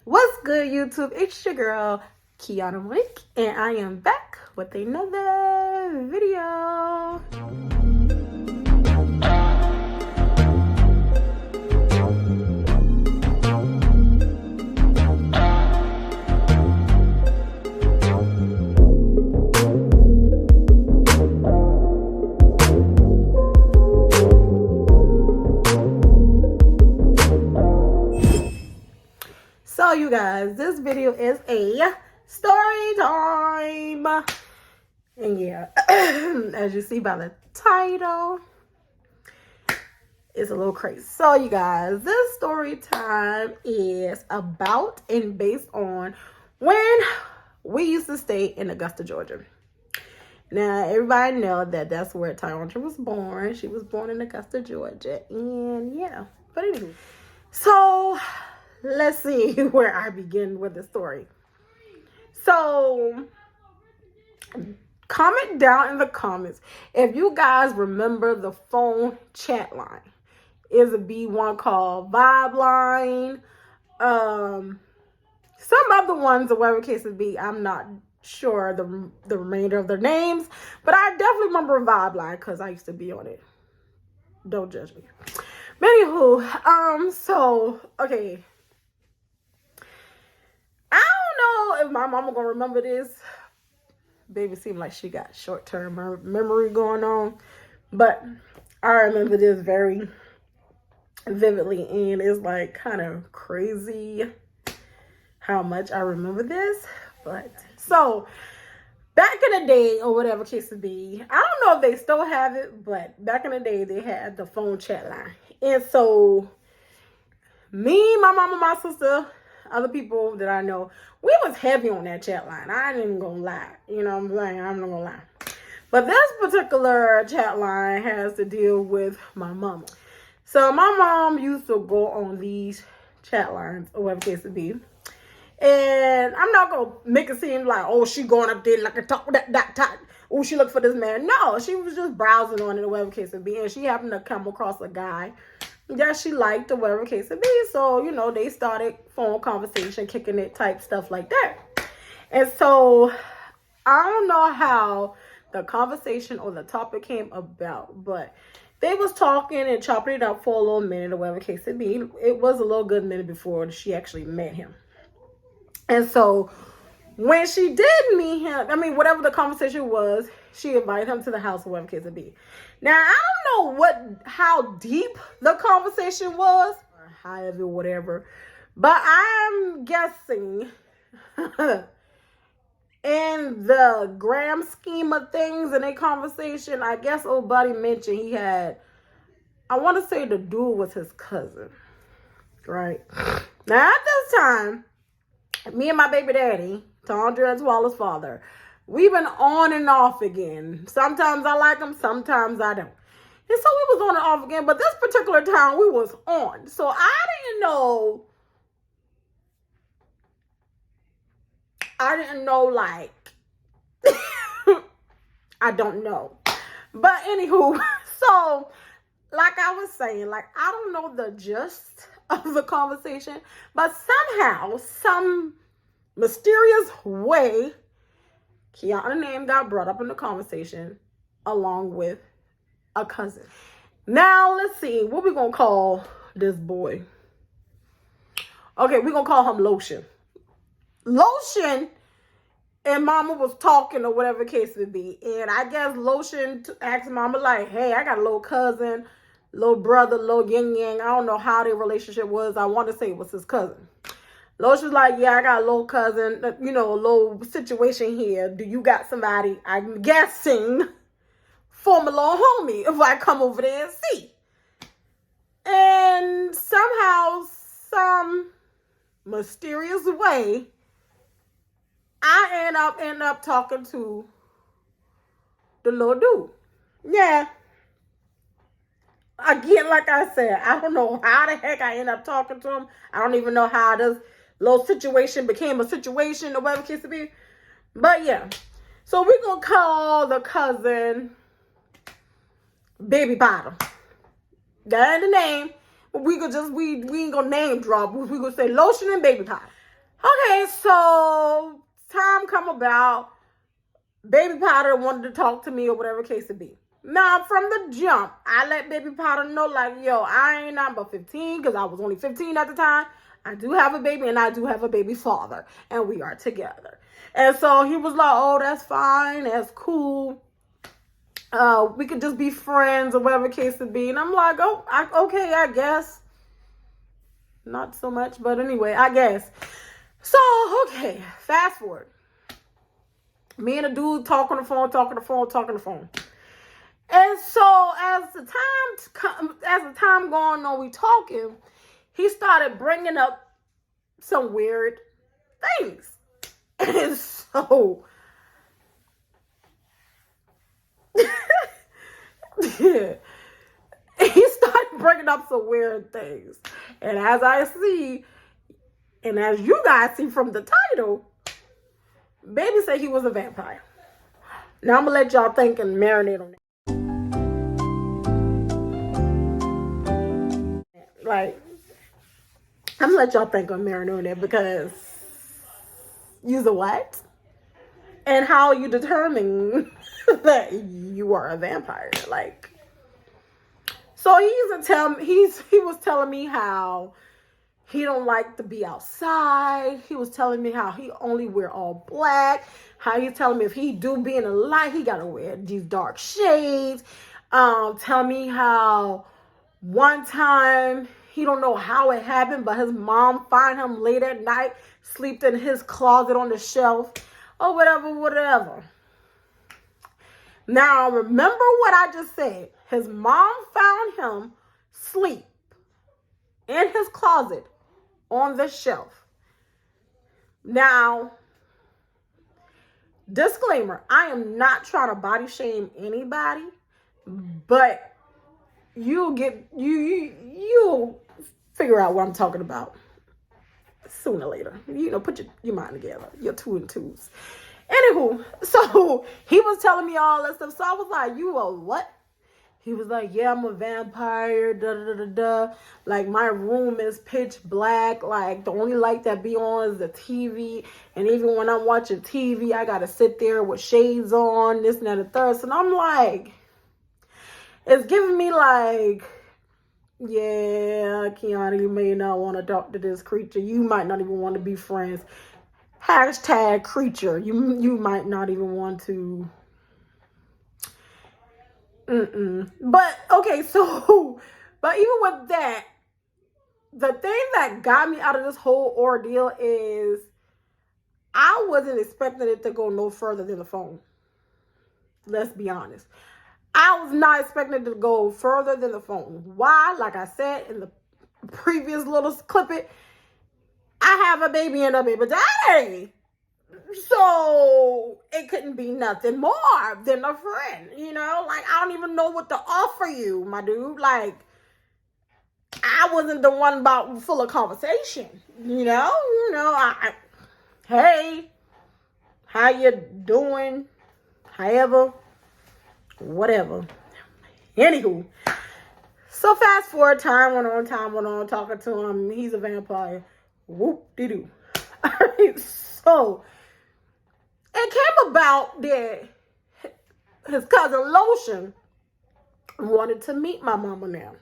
What's good, YouTube? It's your girl, Kiana Wick, and I am back with another video. So you guys, this video is a story time. And yeah, as you see by the title, it's a little crazy. So you guys, this story time is about and based on when we used to stay in Augusta, Georgia. Now, everybody know that that's where Tyandra was born. She was born in Augusta, Georgia. And yeah, but anyway. So let's see where I begin with the story. So, comment down in the comments if you guys remember the phone chat line. Is a B1 called Vibe Line. Some other ones, or whatever case it be, I'm not sure the remainder of their names, but I definitely remember Vibe Line because I used to be on it. Don't judge me. But anywho, so okay. I don't know if my mama gonna remember this. Baby seemed like she got short-term memory going on. But I remember this very vividly. And it's like kind of crazy how much I remember this. But so back in the day, or whatever case it be, I don't know if they still have it, but back in the day they had the phone chat line. And so me, my mama, my sister, other people that I know, we was heavy on that chat line. I ain't even gonna lie. You know what I'm saying? I'm not gonna lie. But this particular chat line has to deal with my mama. So my mom used to go on these chat lines, or whatever case it be. And I'm not gonna make it seem like, oh, she going up there like a talk that. Oh, she looked for this man. No, she was just browsing on it, or whatever case it be. And she happened to come across a guy that she liked, or whatever case it be. So, you know, they started phone conversation, kicking it type stuff like that. And so I don't know how the conversation or the topic came about, but they was talking and chopping it up for a little minute, or whatever case it be. It was a little good minute before she actually met him. And so when she did meet him, I mean, whatever the conversation was, she invited him to the house, or whatever case it be. Now, I don't know how deep the conversation was, or however, whatever, but I'm guessing in the grand scheme of things in a conversation, I guess old buddy mentioned he had, I want to say the dude was his cousin, right? Now, at this time, me and my baby daddy, Tyandra and Twalla's father, we've been on and off again. Sometimes I like him, sometimes I don't. And so we was on and off again, but this particular time we was on. So I didn't know like, I don't know. But anywho, so like I was saying, like I don't know the gist of the conversation, but somehow, some mysterious way, Kiana's name got brought up in the conversation along with a cousin. Now, let's see. What we going to call this boy? Okay, we're going to call him Lotion. Lotion and Mama was talking, or whatever case it be. And I guess Lotion asked Mama like, hey, I got a little cousin, little brother, little yin-yang. I don't know how their relationship was. I want to say it was his cousin. Lotion's like, yeah, I got a little cousin, you know, a little situation here. Do you got somebody, I'm guessing, for my little homie if I come over there and see? And somehow, some mysterious way, I end up talking to the little dude. Yeah. Again, like I said, I don't know how the heck I end up talking to him. I don't even know how this little situation became a situation, or whatever case it be. But yeah. So we're going to call the cousin Baby Bottom. That ain't the name. We ain't gonna name drop. We gonna say Lotion and Baby Pie. Okay, so time come about. Baby Powder wanted to talk to me or whatever case it be. Now, from the jump, I let Baby Powder know, like, yo, I ain't not but 15 because I was only 15 at the time. I do have a baby and I do have a baby father and we are together. And so he was like, oh, that's fine. That's cool. We could just be friends or whatever case it be. And I'm like, oh, okay, I guess. Not so much, but anyway, I guess. So, okay, fast forward. Me and a dude talk on the phone. And so as the time going on, we talking, he started bringing up some weird things. And so yeah, he started bringing up some weird things. And as I see, and as you guys see from the title, Baby said he was a vampire. Now I'm gonna let y'all think and marinate on that. Like, I'm gonna let y'all think and marinate on that because you's a what? And how you determine that you are a vampire. Like, so he was telling me how he don't like to be outside. He was telling me how he only wear all black. How he's telling me if he do be in the light, he gotta wear these dark shades. Tell me how one time he don't know how it happened, but his mom find him late at night, slept in his closet on the shelf, or whatever. Now remember what I just said. His mom found him sleep in his closet on the shelf. Now, disclaimer, I am not trying to body shame anybody, but you'll figure out what I'm talking about sooner or later. You know, put your mind together, your two and twos. Anywho, so he was telling me all that stuff. So I was like, you a what? He was like, yeah, I'm a vampire, da. Like, my room is pitch black. Like, the only light that be on is the TV. And even when I'm watching TV, I got to sit there with shades on, this and that and the third. So I'm like, it's giving me like, yeah, Kiana, you may not want to talk to this creature. You might not even want to be friends. Hashtag creature. You might not even want to. But okay, so, but even with that, the thing that got me out of this whole ordeal is I wasn't expecting it to go no further than the phone. Let's be honest. I was not expecting it to go further than the phone. Why? Like I said in the previous little clip, I have a baby and a baby daddy. So it couldn't be nothing more than a friend, you know? Like, I don't even know what to offer you, my dude. Like, I wasn't the one about full of conversation, you know? Hey, how you doing? However, whatever. Anywho, so fast forward, time went on, talking to him. He's a vampire. Whoop-de-doo. All right, so it came about that his cousin Lotion wanted to meet my mama now.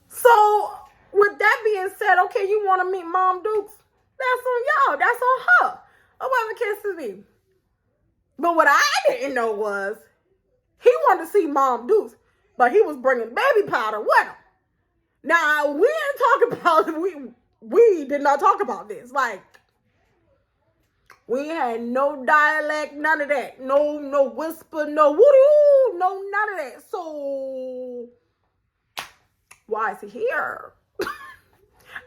So with that being said, okay, you want to meet Mom Dukes? That's on y'all. That's on her. Or whatever kisses me. But what I didn't know was he wanted to see Mom Dukes, but he was bringing Baby Powder with him. Now we didn't talk about we did not talk about this. Like, we had no dialect, none of that. No whisper, no woo, no none of that. So why is he here?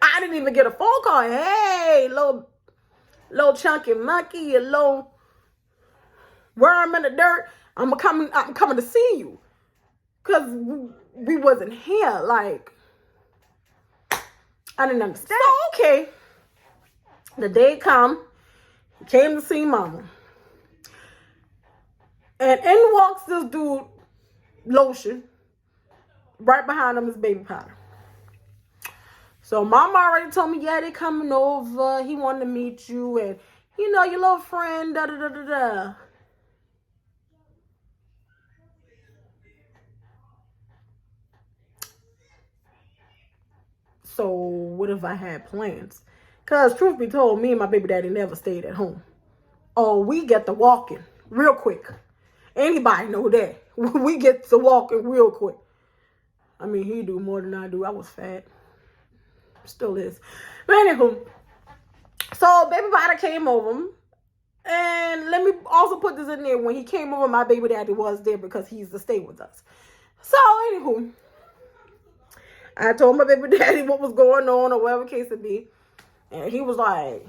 I didn't even get a phone call. Hey, little chunky monkey, a little worm in the dirt. I'm coming to see you. Cause we wasn't here. Like, I didn't understand. So okay. The day come. Came to see mama. And in walks this dude, Lotion. Right behind him is Baby Powder. So mama already told me, yeah, they coming over. He wanted to meet you and, you know, your little friend, da da da da da. So what if I had plans? Because truth be told, me and my baby daddy never stayed at home. Oh, we get to walking real quick. Anybody know that? We get to walking real quick. I mean, he do more than I do. I was fat. Still is. But anywho, so baby Potter came over. And let me also put this in there. When he came over, my baby daddy was there because he used to stay with us. So anywho, I told my baby daddy what was going on or whatever case it be. And he was like,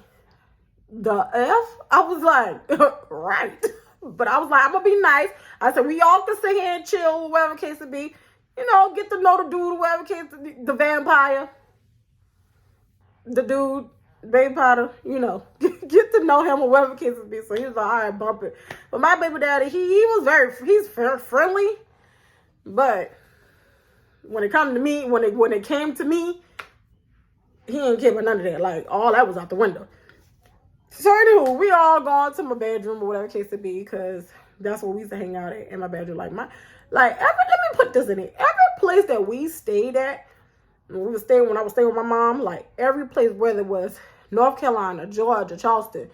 the F? I was like, right. But I was like, I'm going to be nice. I said, we all can sit here and chill, whatever case it be. You know, get to know the dude, whatever case it be. The vampire. The dude, baby Potter, you know. Get to know him or whatever case it be. So he was like, all right, bump it. But my baby daddy, he was he's very friendly. But when it come to me, when it came to me, he didn't care about none of that. Like, all that was out the window. So anywho, we all gone to my bedroom or whatever case it be, because that's where we used to hang out at, in my bedroom. Let me put this in it. Every place that we stayed at, when I was staying with my mom, like every place, whether it was North Carolina, Georgia, Charleston,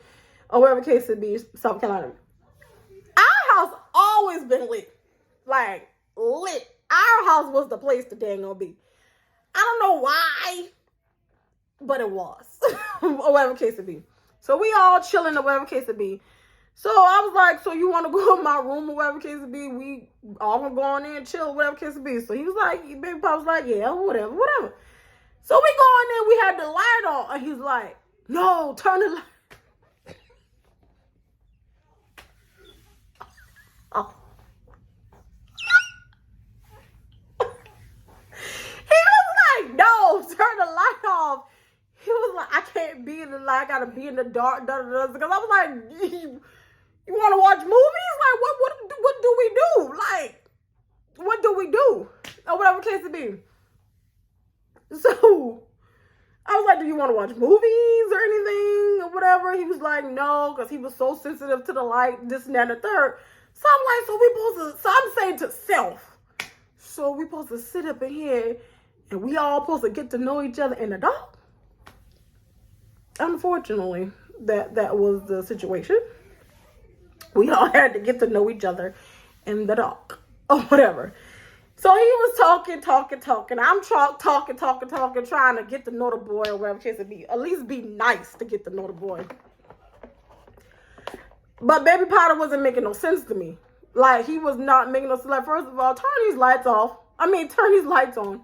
or whatever case it be, South Carolina, our house always been lit. Like, lit. Our house was the place the dang gonna be. I don't know why, but it was. Or whatever case it be. So we all chilling or whatever case it be. So I was like, so you want to go in my room or whatever case it be? We all gonna go in there and chill, whatever case it be. So he was like, baby Pop was like, yeah, whatever. So we go in there, we had the light on, and he's like, no, turn the light. Oh. He was like, no, turn the light off. He was like, I can't be in the light, I gotta be in the dark, because I was like, you want to watch movies? Like, what do we do? Like, what do we do? Or whatever case it be. So, I was like, do you want to watch movies or anything or whatever? He was like, no, because he was so sensitive to the light, this and that and the third. So I'm like, so I'm saying to self, so we supposed to sit up in here and we all supposed to get to know each other in the dark? Unfortunately, that was the situation. We all had to get to know each other in the dark or whatever. So he was talking. I'm talking, trying to get to know the boy or whatever case it be. At least be nice to get to know the boy. But baby Potter wasn't making no sense to me. Like, he was not making no sense. Like, first of all, turn these lights off. Turn these lights on.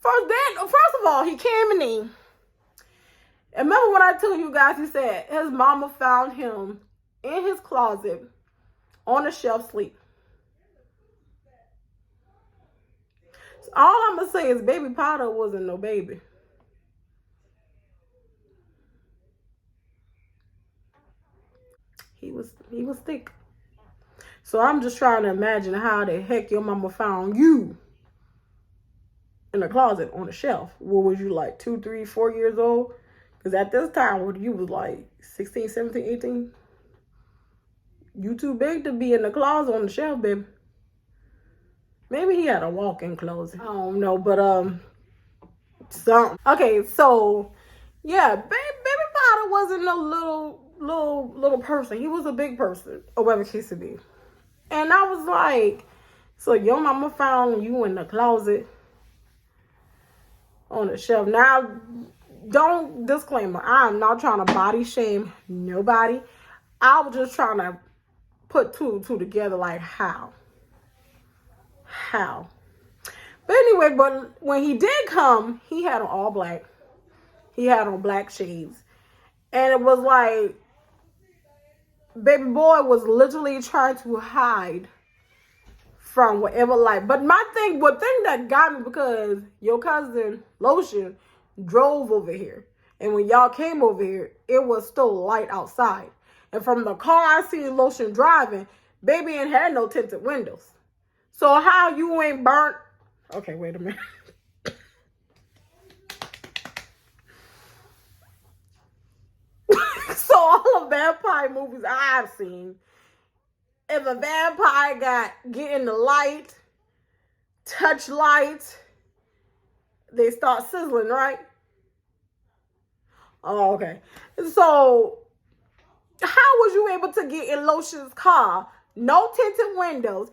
First of all, he came in. And remember when I told you guys, he said his mama found him in his closet on a shelf sleep. So all I'm going to say is baby Potter wasn't no baby. He was thick. So I'm just trying to imagine how the heck your mama found you in a closet on a shelf. What was you, like 2, 3, 4 years old? Because at this time, you was like 16, 17, 18. You too big to be in the closet on the shelf, baby. Maybe he had a walk-in closet. I don't know, but something. Okay, so yeah, baby Potter wasn't a little person. He was a big person, or whatever case it be. And I was like, so your mama found you in the closet on the shelf. Now, don't disclaimer, I'm not trying to body shame nobody. I was just trying to put two and two together, like how. But anyway, but when he did come, he had on all black. He had on black shades. And it was like, baby boy was literally trying to hide from whatever light. But one thing that got me, because your cousin Lotion drove over here. And when y'all came over here, it was still light outside. And from the car I seen Lotion driving, baby ain't had no tinted windows. So how you ain't burnt? Okay, wait a minute. vampire movies I've seen, if a vampire get in the light, touch light, they start sizzling, right? Oh, okay. So, how was you able to get in Lotion's car, no tinted windows,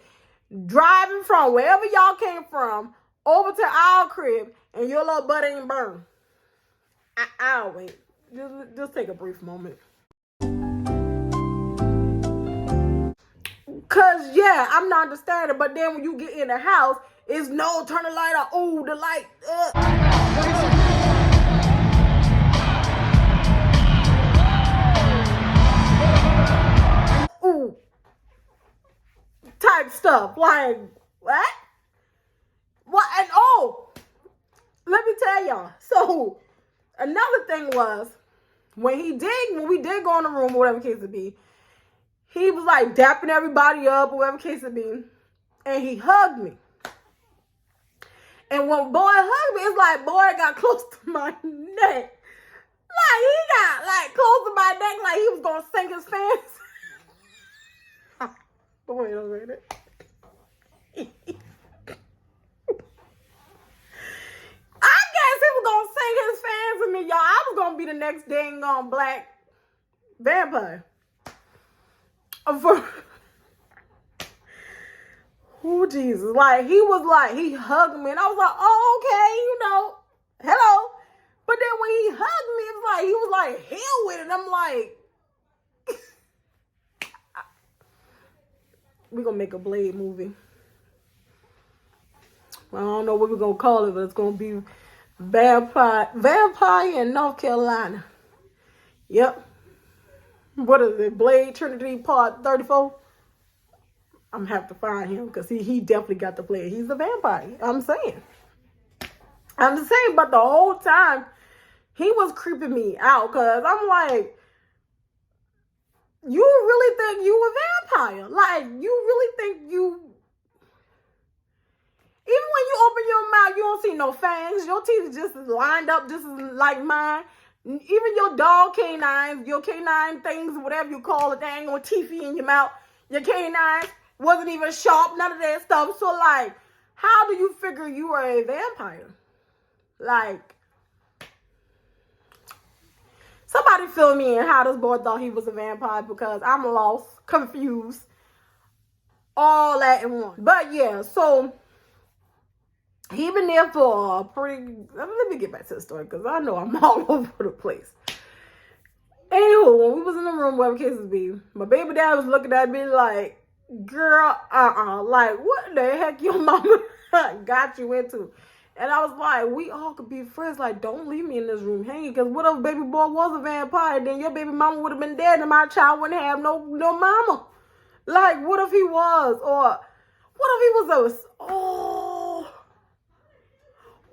driving from wherever y'all came from over to our crib, and your little butt ain't burned? I'll wait. Just take a brief moment. Cause yeah, I'm not understanding. But then when you get in the house, it's no turn the light on. Oh, the light. Ooh, type stuff. Like what? What? And oh, let me tell y'all. So another thing was when we did go in the room, or whatever case it be, he was like dapping everybody up, or whatever case it be, and he hugged me. And when boy hugged me, it's like boy got close to my neck. Like he got like close to my neck, like he was gonna sink his fans. Wait a minute. I guess he was gonna sink his fans in me, y'all. I was gonna be the next dang on black vampire. Oh Jesus! Like he hugged me, and I was like, oh okay, hello. But then when he hugged me, it was like he was like hell with it. I'm like, we're gonna make a Blade movie. I don't know what we're gonna call it, but it's gonna be Vampire in North Carolina. Yep. What is it? Blade Trinity Part 34? I'm gonna have to find him because he definitely got to play it. He's a vampire. I'm saying, but the whole time he was creeping me out because I'm like, you really think you a vampire? Like, you really think you... Even when you open your mouth, you don't see no fangs. Your teeth just lined up just like mine. Even your dog canines, your canine things, whatever you call it, they ain't gonna teethy in your mouth. Your canines wasn't even sharp, none of that stuff. So, like, how do you figure you are a vampire? Like, somebody fill me in how this boy thought he was a vampire, because I'm lost, confused, all that in one. But yeah, so he been there for a pretty... Let me get back to the story, because I know I'm all over the place. Anywho, when we was in the room, whatever cases be, my baby dad was looking at me like, girl, like, what the heck your mama got you into? And I was like, we all could be friends. Like, don't leave me in this room hanging, because what if baby boy was a vampire? Then your baby mama would have been dead, and my child wouldn't have no mama. Like, what if he was? Or what if he was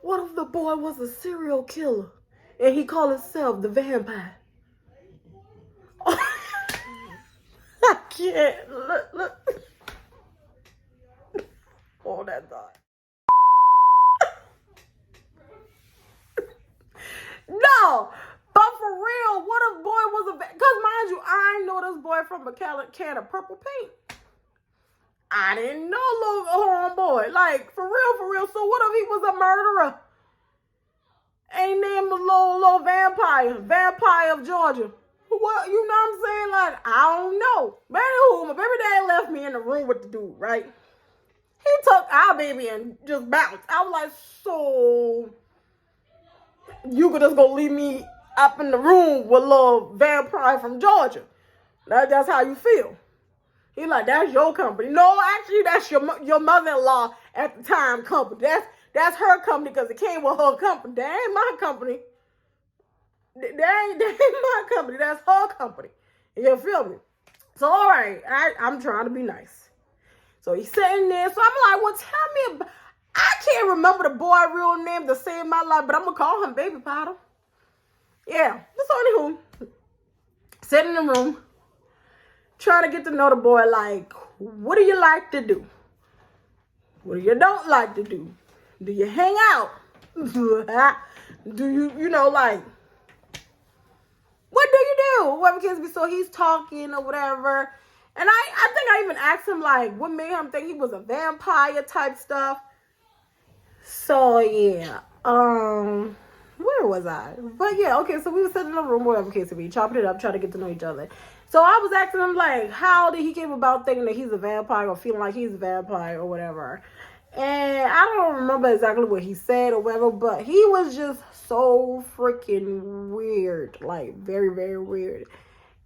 what if the boy was a serial killer and he called himself the vampire? I can't. Look. All that thought. No, but for real, what if boy was a... Because mind you, I know this boy from a can of purple paint. I didn't know little homeboy. Like, for real. So what if he was a murderer? Ain't named a little vampire of Georgia. What, you know what I'm saying? Like, I don't know. But anywho, my baby dad left me in the room with the dude, right? He took our baby and just bounced. I was like, so you could just go leave me up in the room with a little vampire from Georgia? That's how you feel? He like, that's your company. No, actually, that's your mother-in-law at the time company. That's her company, because it came with her company. That ain't my company. That ain't my company. That's her company. You feel me? So, all right, I'm trying to be nice. So he's sitting there. So I'm like, well, tell me about... I can't remember the boy's real name to save my life, but I'm going to call him Baby Potter. Yeah. So anywho, sitting in the room, trying to get to know the boy. Like, what do you like to do? What do you don't like to do? Do you hang out? Do you, like, what do you do? whatever kids be. So he's talking or whatever. And I think I even asked him, like, what made him think he was a vampire type stuff. So, yeah. Where was I? But, yeah, okay, so we were sitting in a room, whatever case it be, chopping it up, trying to get to know each other. So, I was asking him, like, how did he came about thinking that he's a vampire or feeling like he's a vampire or whatever. And I don't remember exactly what he said or whatever, but he was just so freaking weird. Like, very, very weird.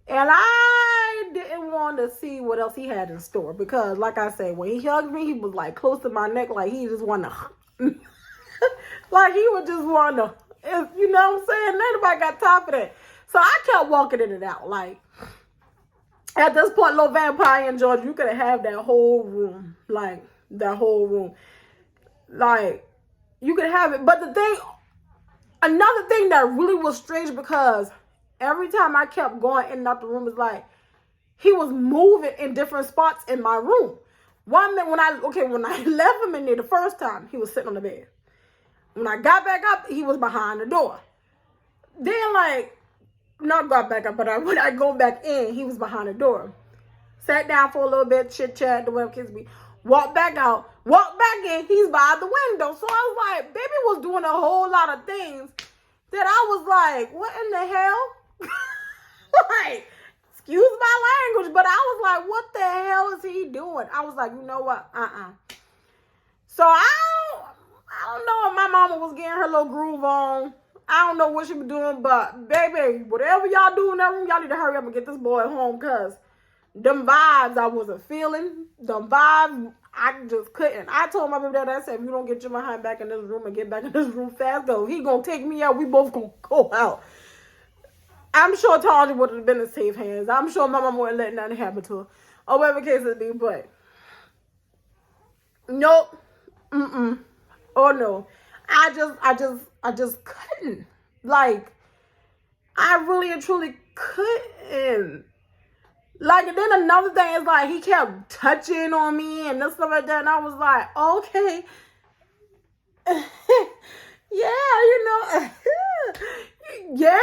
And I didn't want to see what else he had in store because, like I said, when he hugged me, he was like close to my neck, like he just wanted to, like he would just want to, you know what I'm saying? Nobody got time for that. So I kept walking in and out. Like at this point, little vampire in Georgia, you could have that whole room, like that whole room, like you could have it. But another thing that really was strange because every time I kept going in and out the room, it's like he was moving in different spots in my room. One minute when I left him in there the first time, he was sitting on the bed. When I got back up, he was behind the door. Then not got back up, but when I go back in, he was behind the door. Sat down for a little bit, chit chat, the way kids be. Walked back out, walked back in, he's by the window. So I was like, baby was doing a whole lot of things that I was like, what in the hell? Like, excuse my language, but I was like, what the hell is he doing? I was like, you know what? So I don't know if my mama was getting her little groove on. I don't know what she was doing, but baby, whatever y'all do in that room, y'all need to hurry up and get this boy home because them vibes I wasn't feeling. Them vibes, I just couldn't. I told my baby dad, I said, if you don't get your behind back in this room and get back in this room fast, though, he gonna take me out. We both gonna go out. I'm sure Taji would have been in safe hands. I'm sure my mama wouldn't let nothing happen to her. Or whatever case it be, but nope. Oh no. I just couldn't. Like, I really and truly couldn't. Like, and then another thing is like he kept touching on me and stuff like that, and I was like, okay. Yeah, you know. Yeah,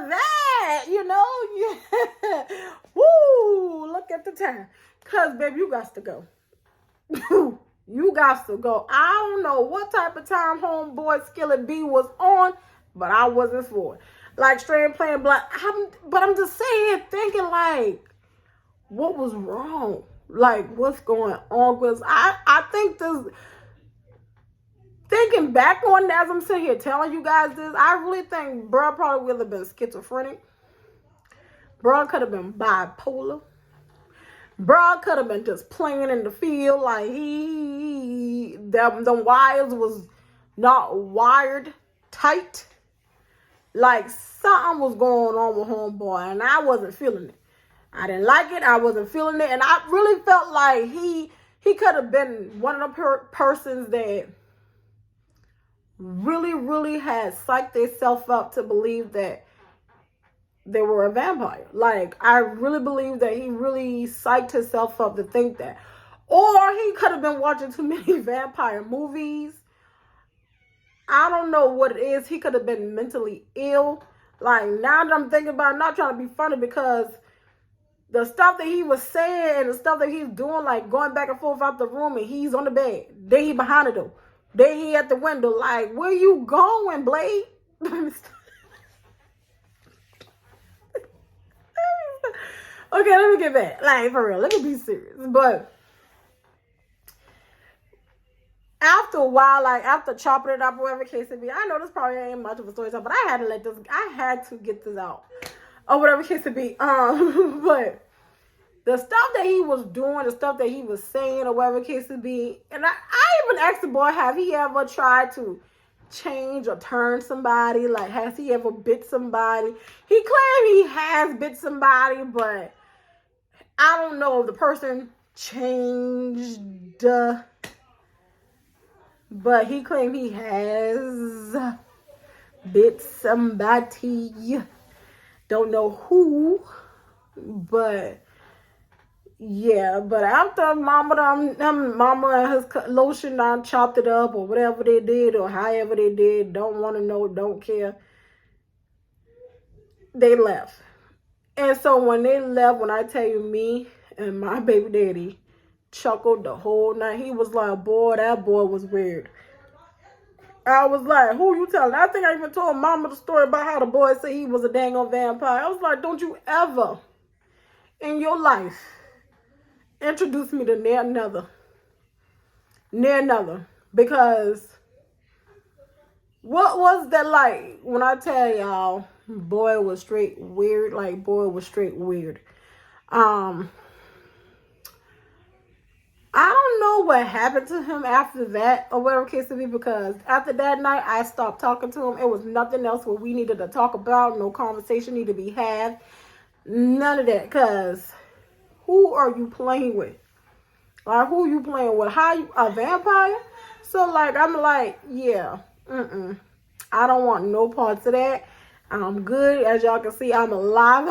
that, you know, yeah. Woo, look at the time. Because, baby, you got to go. You got to go. I don't know what type of time homeboy Skillet B was on, but I wasn't for it. Like, straight playing black. But I'm just saying, thinking, like, what was wrong? Like, what's going on? Because I think this... Thinking back on it, as I'm sitting here telling you guys this, I really think bro probably would have been schizophrenic. Bro could have been bipolar. Bro could have been just playing in the field like them wires was not wired tight. Like something was going on with homeboy and I wasn't feeling it. I didn't like it. I wasn't feeling it. And I really felt like he could have been one of the persons that really had psyched themselves up to believe that they were a vampire. Like, I really believe that he really psyched himself up to think that. Or he could have been watching too many vampire movies. I don't know what it is. He could have been mentally ill. Like, now that I'm thinking about it, I'm not trying to be funny because the stuff that he was saying and the stuff that he's doing, like going back and forth out the room and he's on the bed. Then he behind the door. Then he at the window, like, where you going, Blade? Okay, let me get back. Like, for real, let me be serious. But after a while, like, after chopping it up, whatever case it be, I know this probably ain't much of a story time, but I had to get this out. Or whatever case it be. But the stuff that he was doing, the stuff that he was saying, or whatever case it be, and I even asked the boy, have he ever tried to change or turn somebody? Like, has he ever bit somebody? He claimed he has bit somebody, but I don't know if the person changed. But he claimed he has bit somebody. Don't know who, but yeah, but after mama and his lotion done chopped it up or whatever they did or however they did, don't want to know, don't care. They left. And so when they left, when I tell you, me and my baby daddy chuckled the whole night. He was like, boy, that boy was weird. I was like, who you telling? I think I even told mama the story about how the boy said he was a dang old vampire. I was like, don't you ever in your life introduce me to near another. Because what was that like when I tell y'all, boy was straight weird. Like, boy was straight weird. I don't know what happened to him after that or whatever case it be, because after that night I stopped talking to him. It was nothing else what we needed to talk about. No conversation needed to be had. None of that. Because who are you playing with? Like, who you playing with? How you a vampire? So like, I'm like, yeah, I don't want no parts of that. I'm good. As y'all can see, I'm alive.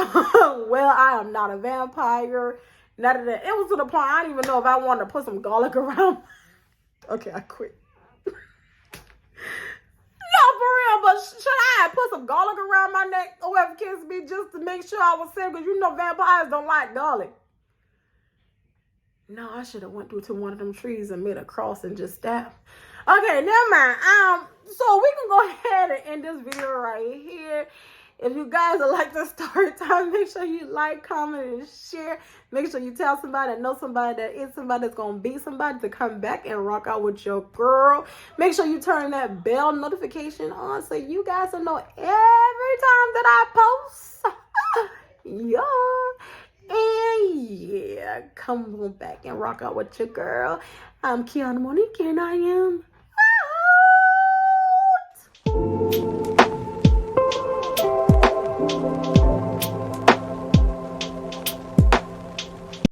Well, I am not a vampire. None of that. It was to the point I didn't even know if I wanted to put some garlic around. Okay, I quit. No, for real. But should I have put some garlic around my neck or whatever kids be, just to make sure I was safe? Because you know vampires don't like garlic. No, I should have went through to one of them trees and made a cross and just stabbed. Okay, never mind. So we can go ahead and end this video right here. If you guys would like the story time, make sure you like, comment, and share. Make sure you tell somebody that knows somebody that is somebody that's going to be somebody to come back and rock out with your girl. Make sure you turn that bell notification on so you guys will know every time that I post. Yeah. And yeah, come on back and rock out with your girl. I'm Kiana Monique, and I am